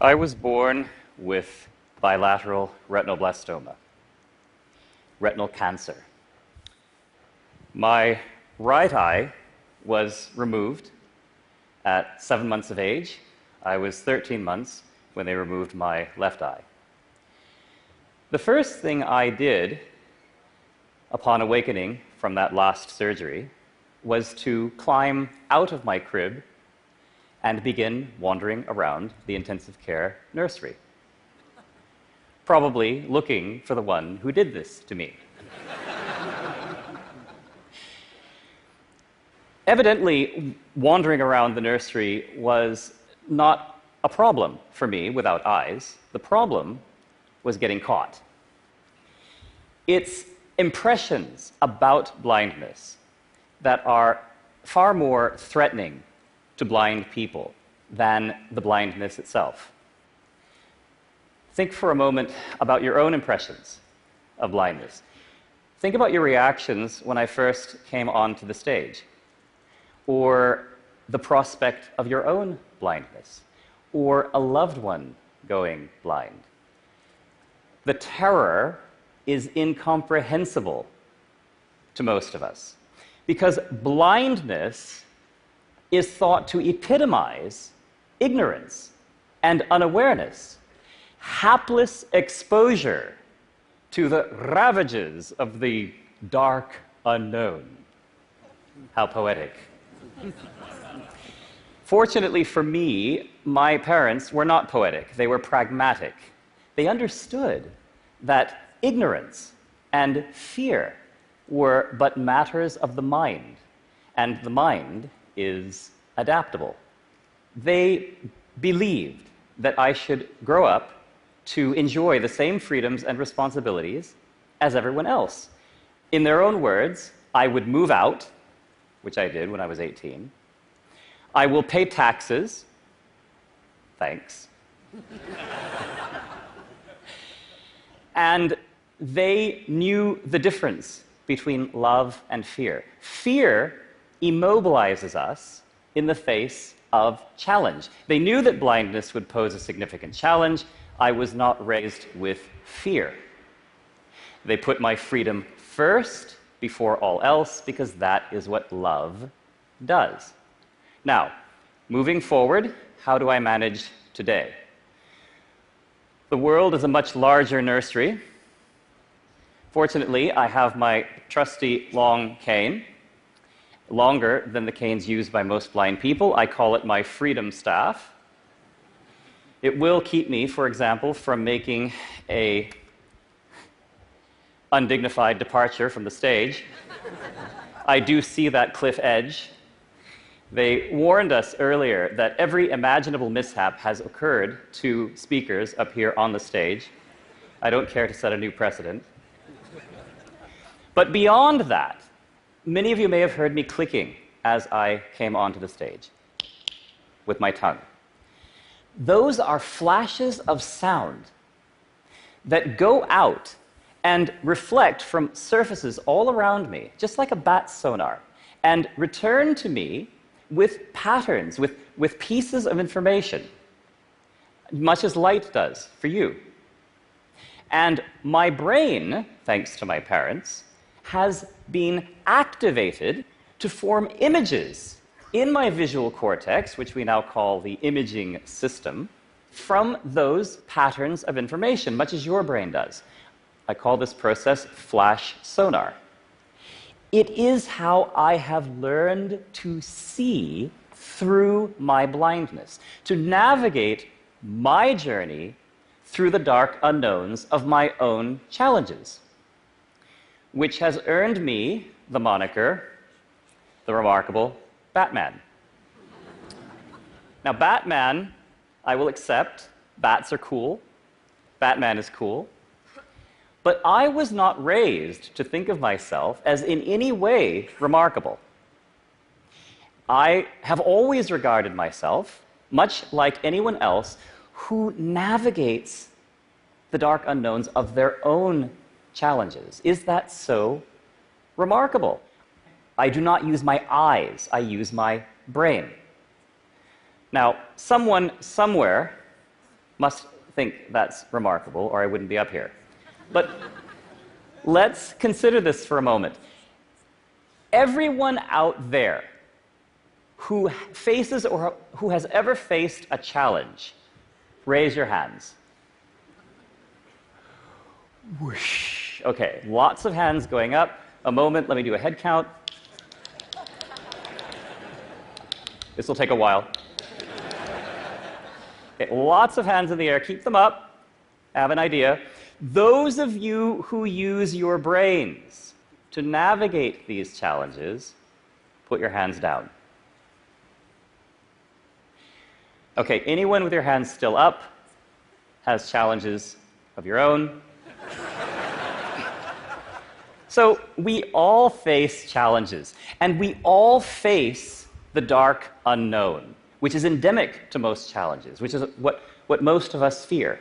I was born with bilateral retinoblastoma, retinal cancer. My right eye was removed at 7 months of age. I was 13 months when they removed my left eye. The first thing I did upon awakening from that last surgery was to climb out of my crib and begin wandering around the intensive care nursery, probably looking for the one who did this to me. Evidently, wandering around the nursery was not a problem for me without eyes. The problem was getting caught. It's impressions about blindness that are far more threatening to blind people than the blindness itself. Think for a moment about your own impressions of blindness. Think about your reactions when I first came onto the stage, or the prospect of your own blindness, or a loved one going blind. The terror is incomprehensible to most of us, because blindness is thought to epitomize ignorance and unawareness, hapless exposure to the ravages of the dark unknown. How poetic. Fortunately for me, my parents were not poetic. They were pragmatic. They understood that ignorance and fear were but matters of the mind, and the mind is adaptable. They believed that I should grow up to enjoy the same freedoms and responsibilities as everyone else. In their own words, I would move out, which I did when I was 18. I will pay taxes. Thanks. And they knew the difference between love and fear. Fear immobilizes us in the face of challenge. They knew that blindness would pose a significant challenge. I was not raised with fear. They put my freedom first before all else, because that is what love does. Now, moving forward, how do I manage today? The world is a much larger nursery. Fortunately, I have my trusty long cane, longer than the canes used by most blind people. I call it my freedom staff. It will keep me, for example, from making an undignified departure from the stage. I do see that cliff edge. They warned us earlier that every imaginable mishap has occurred to speakers up here on the stage. I don't care to set a new precedent. But beyond that, many of you may have heard me clicking as I came onto the stage with my tongue. Those are flashes of sound that go out and reflect from surfaces all around me, just like a bat's sonar, and return to me with patterns, with pieces of information, much as light does for you. And my brain, thanks to my parents, has been activated to form images in my visual cortex, which we now call the imaging system, from those patterns of information, much as your brain does. I call this process flash sonar. It is how I have learned to see through my blindness, to navigate my journey through the dark unknowns of my own challenges, which has earned me the moniker, the remarkable Batman. Now, Batman, I will accept. Bats are cool. Batman is cool. But I was not raised to think of myself as in any way remarkable. I have always regarded myself, much like anyone else, who navigates the dark unknowns of their own challenges. Is that so remarkable? I do not use my eyes, I use my brain. Now, someone somewhere must think that's remarkable, or I wouldn't be up here. But let's consider this for a moment. Everyone out there who faces or who has ever faced a challenge, raise your hands. Whoosh. Okay, lots of hands going up. A moment, let me do a head count. This will take a while. Okay, lots of hands in the air. Keep them up. I have an idea. Those of you who use your brains to navigate these challenges, put your hands down. Okay, anyone with your hands still up has challenges of your own. So we all face challenges, and we all face the dark unknown, which is endemic to most challenges, which is what most of us fear,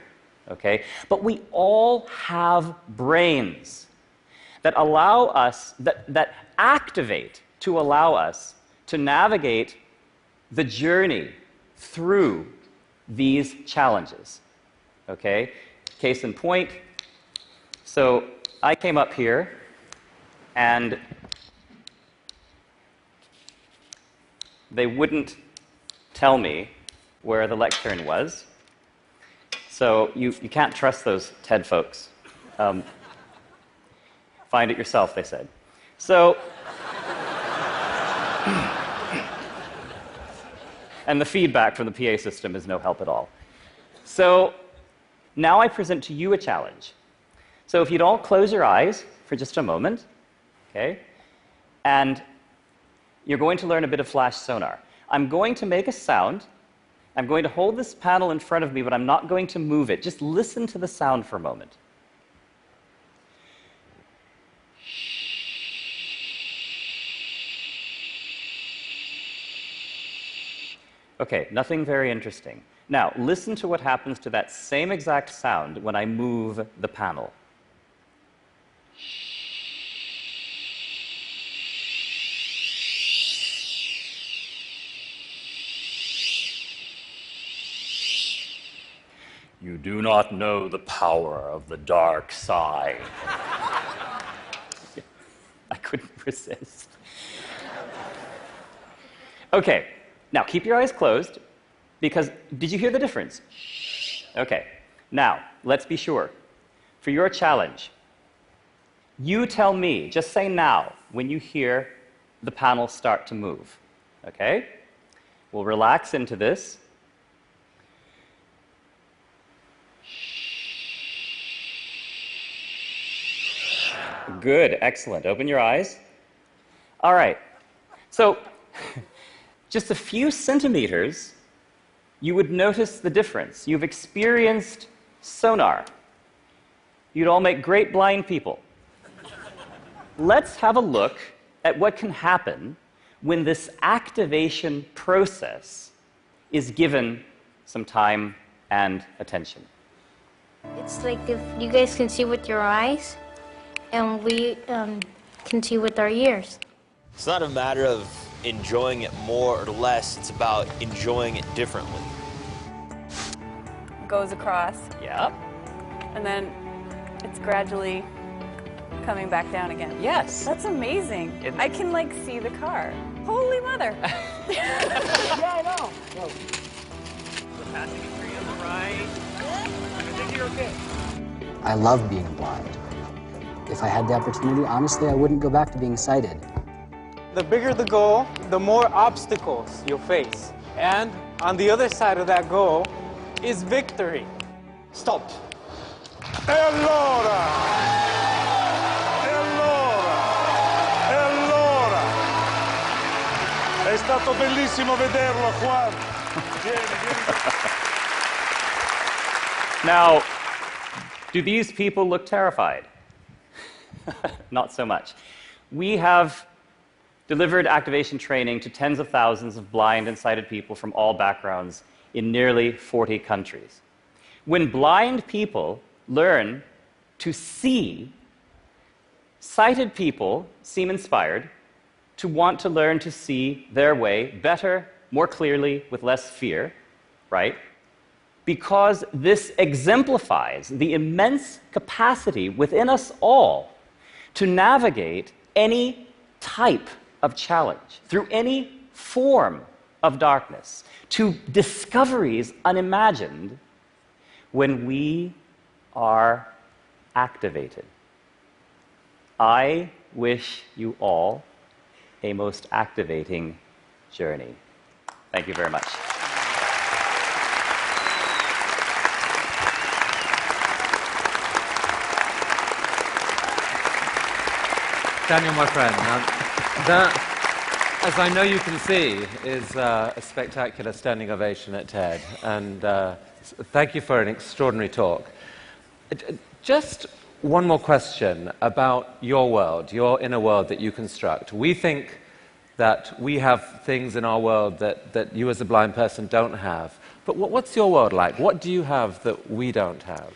okay? But we all have brains that allow us, that activate to allow us to navigate the journey through these challenges, okay? Case in point, so I came up here and they wouldn't tell me where the lectern was. So you can't trust those TED folks. Find it yourself, they said. So, and the feedback from the PA system is no help at all. So now I present to you a challenge. So if you'd all close your eyes for just a moment, okay? And you're going to learn a bit of flash sonar. I'm going to make a sound. I'm going to hold this panel in front of me, but I'm not going to move it. Just listen to the sound for a moment. Okay, nothing very interesting. Now, listen to what happens to that same exact sound when I move the panel. You do not know the power of the dark side. I couldn't resist. Okay, now keep your eyes closed, because did you hear the difference? Okay, now let's be sure. For your challenge, you tell me, just say now, when you hear the panel start to move. Okay? We'll relax into this. Good, excellent. Open your eyes. All right. So, just a few centimeters, you would notice the difference. You've experienced sonar. You'd all make great blind people. Let's have a look at what can happen when this activation process is given some time and attention. It's like if you guys can see with your eyes, and we can see with our ears. It's not a matter of enjoying it more or less, it's about enjoying it differently. Goes across. Yeah. And then it's gradually coming back down again. Yes. That's amazing. I can like see the car. Holy mother. Yeah, I know. We're passing a tree on the right. I think you're okay. I love being blind. If I had the opportunity, honestly, I wouldn't go back to being sighted. The bigger the goal, the more obstacles you'll face. And on the other side of that goal is victory. Stop. E allora? È stato bellissimo vederlo, Juan. Now, do these people look terrified? Not so much. We have delivered activation training to tens of thousands of blind and sighted people from all backgrounds in nearly 40 countries. When blind people learn to see, sighted people seem inspired to want to learn to see their way better, more clearly, with less fear, right? because this exemplifies the immense capacity within us all to navigate any type of challenge, through any form of darkness, to discoveries unimagined when we are activated. I wish you all a most activating journey. Thank you very much. Daniel, my friend, that, as I know you can see, is a spectacular standing ovation at TED. And thank you for an extraordinary talk. Just one more question about your world, your inner world that you construct. We think that we have things in our world that you as a blind person don't have. But what's your world like? What do you have that we don't have?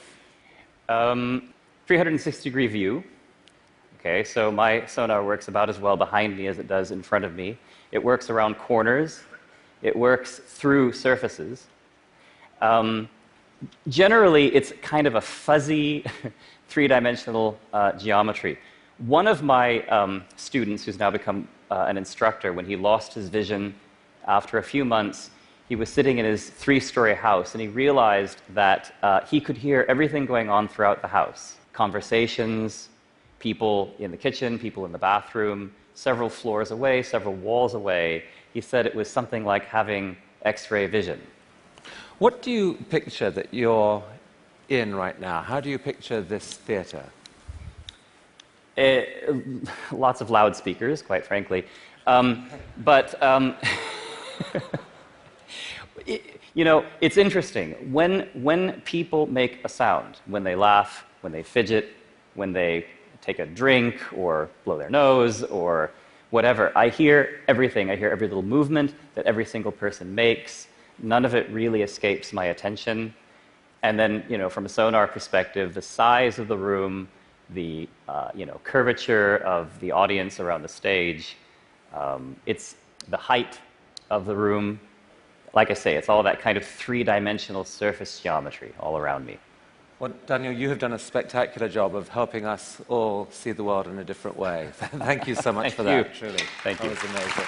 360-degree view. Okay, so my sonar works about as well behind me as it does in front of me. It works around corners. It works through surfaces. Generally, it's kind of a fuzzy, three-dimensional geometry. One of my students, who's now become an instructor, when he lost his vision after a few months, he was sitting in his three-story house, and he realized that he could hear everything going on throughout the house. Conversations, people in the kitchen, people in the bathroom, several floors away, several walls away. He said it was something like having X-ray vision. What do you picture that you're in right now? How do you picture this theater? Lots of loudspeakers, quite frankly. You know, it's interesting. When people make a sound, when they laugh, when they fidget, when they take a drink or blow their nose or whatever, I hear everything. I hear every little movement that every single person makes. None of it really escapes my attention. And then, you know, from a sonar perspective, the size of the room, the curvature of the audience around the stage, it's the height of the room. Like I say, it's all that kind of three-dimensional surface geometry all around me. Well, Daniel, you have done a spectacular job of helping us all see the world in a different way. Thank you so much for that, truly. Thank you. That was amazing.